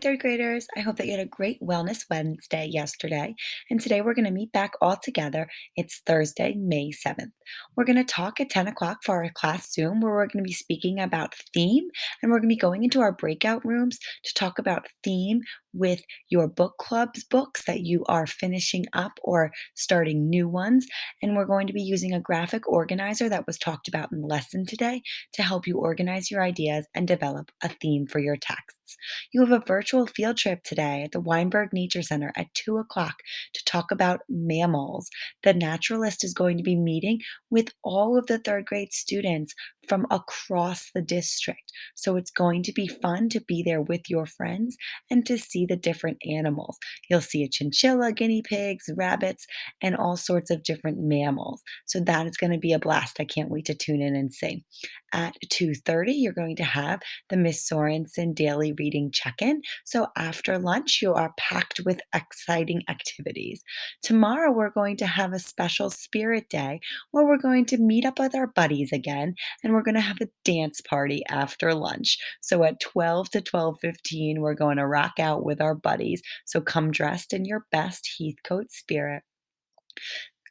third graders. I hope that you had a great Wellness Wednesday yesterday. And today we're going to meet back all together. It's Thursday, May 7th. We're going to talk at 10 o'clock for our class Zoom, where we're going to be speaking about theme. And we're going to be going into our breakout rooms to talk about theme with your book club's books that you are finishing up or starting new ones. And we're going to be using a graphic organizer that was talked about in the lesson today to help you organize your ideas and develop a theme for your texts. You have a virtual field trip today at the Weinberg Nature Center at 2 o'clock to talk about mammals. The naturalist is going to be meeting with all of the third grade students from across the district. So it's going to be fun to be there with your friends and to see the different animals. You'll see a chinchilla, guinea pigs, rabbits, and all sorts of different mammals. So that is going to be a blast. I can't wait to tune in and see. At 2:30, you're going to have the Miss Sorensen daily reading check-in. So after lunch, you are packed with exciting activities. Tomorrow, we're going to have a special spirit day where we're going to meet up with our buddies again, and we're going to have a dance party after lunch. So at 12 to 12:15, we're going to rock out with our buddies. So come dressed in your best Heathcote spirit.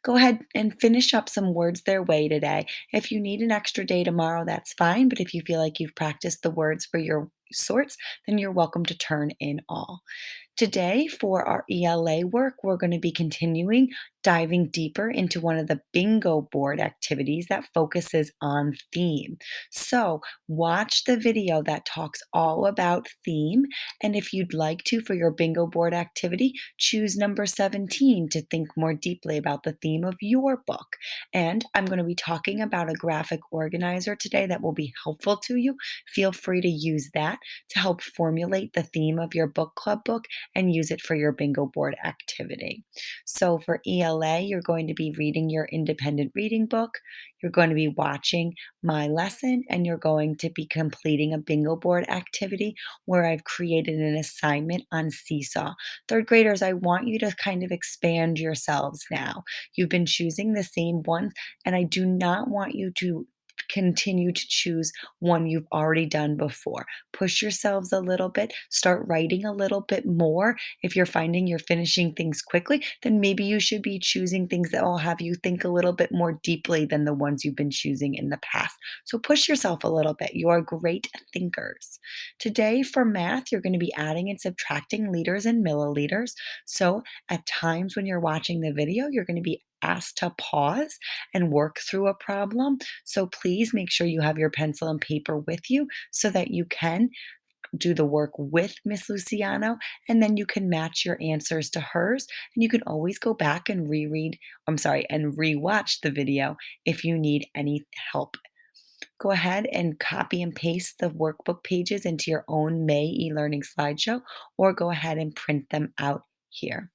Go ahead and finish up some words their way today. If you need an extra day tomorrow, that's fine. But if you feel like you've practiced the words for your sorts, then you're welcome to turn in all. Today, for our ELA work, we're going to be continuing diving deeper into one of the bingo board activities that focuses on theme. So, watch the video that talks all about theme. And if you'd like to, for your bingo board activity, choose number 17 to think more deeply about the theme of your book. And I'm going to be talking about a graphic organizer today that will be helpful to you. Feel free to use that to help formulate the theme of your book club book and use it for your bingo board activity. So for ELA, you're going to be reading your independent reading book, you're going to be watching my lesson, and you're going to be completing a bingo board activity where I've created an assignment on Seesaw. Third graders, I want you to kind of expand yourselves now. You've been choosing the same ones, and I do not want you to continue to choose one you've already done before. Push yourselves a little bit, start writing a little bit more. If you're finding you're finishing things quickly, then maybe you should be choosing things that will have you think a little bit more deeply than the ones you've been choosing in the past. So push yourself a little bit. You are great thinkers. Today for math, you're going to be adding and subtracting liters and milliliters. So at times when you're watching the video, you're going to be asked to pause and work through a problem. So please make sure you have your pencil and paper with you so that you can do the work with Miss Luciano, and then you can match your answers to hers. And you can always go back and and rewatch the video if you need any help. Go ahead and copy and paste the workbook pages into your own May e-learning slideshow, or go ahead and print them out here.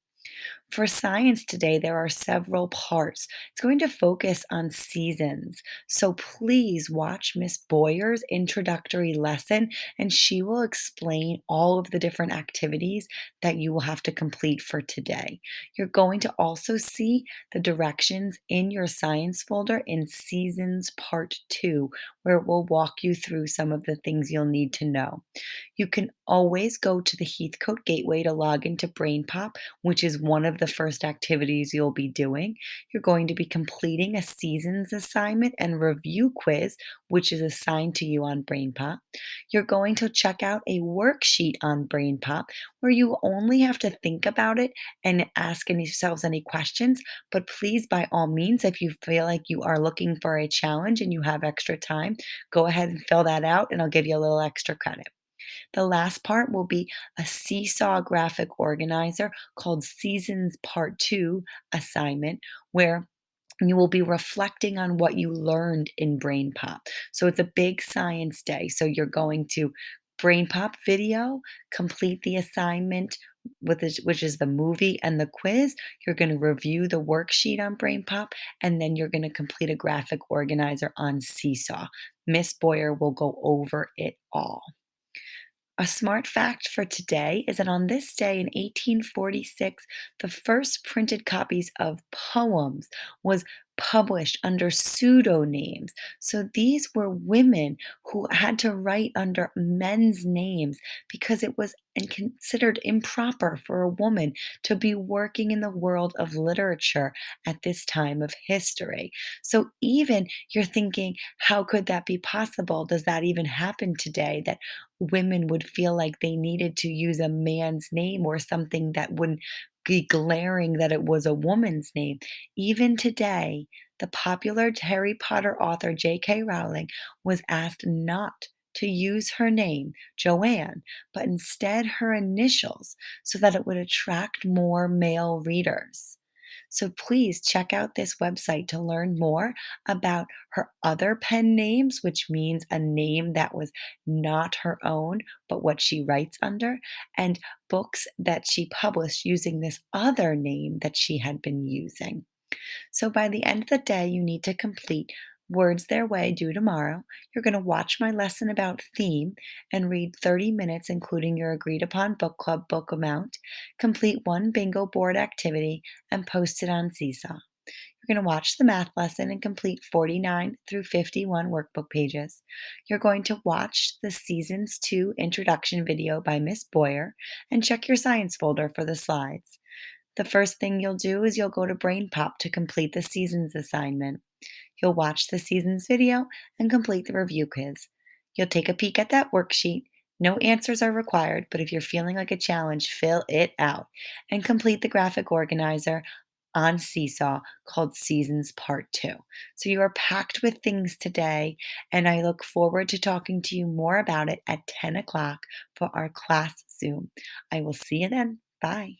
For science today, there are several parts. It's going to focus on seasons. So please watch Miss Boyer's introductory lesson, and she will explain all of the different activities that you will have to complete for today. You're going to also see the directions in your science folder in Seasons Part 2, where it will walk you through some of the things you'll need to know. You can always go to the Heathcote Gateway to log into BrainPop, which is one of the first activities you'll be doing. You're going to be completing a seasons assignment and review quiz, which is assigned to you on BrainPop. You're going to check out a worksheet on BrainPop where you only have to think about it and ask yourselves any questions. But please, by all means, if you feel like you are looking for a challenge and you have extra time, go ahead and fill that out, and I'll give you a little extra credit. The last part will be a Seesaw graphic organizer called Seasons Part 2 assignment, where you will be reflecting on what you learned in Brain Pop. So it's a big science day. So you're going to Brain Pop video, complete the assignment which is the movie and the quiz. You're going to review the worksheet on Brain Pop, and then you're going to complete a graphic organizer on Seesaw. Miss Boyer will go over it all. A smart fact for today is that on this day in 1846, the first printed copies of poems was published under pseudonyms. So these were women who had to write under men's names because it was considered improper for a woman to be working in the world of literature at this time of history. So even you're thinking, how could that be possible? Does that even happen today that women would feel like they needed to use a man's name or something that wouldn't be glaring that it was a woman's name? Even today, the popular Harry Potter author J.K. Rowling was asked not to use her name, Joanne, but instead her initials so that it would attract more male readers. So please check out this website to learn more about her other pen names, which means a name that was not her own, but what she writes under, and books that she published using this other name that she had been using. So by the end of the day, you need to complete Words Their Way due tomorrow. You're going to watch my lesson about theme and read 30 minutes, including your agreed upon book club book amount. Complete one bingo board activity and post it on Seesaw. You're going to watch the math lesson and complete 49 through 51 workbook pages. You're going to watch the Seasons 2 introduction video by Miss Boyer and check your science folder for the slides. The first thing you'll do is you'll go to BrainPop to complete the Seasons assignment. You'll watch the Seasons video and complete the review quiz. You'll take a peek at that worksheet. No answers are required, but if you're feeling like a challenge, fill it out and complete the graphic organizer on Seesaw called Seasons Part 2. So you are packed with things today, and I look forward to talking to you more about it at 10 o'clock for our class Zoom. I will see you then. Bye.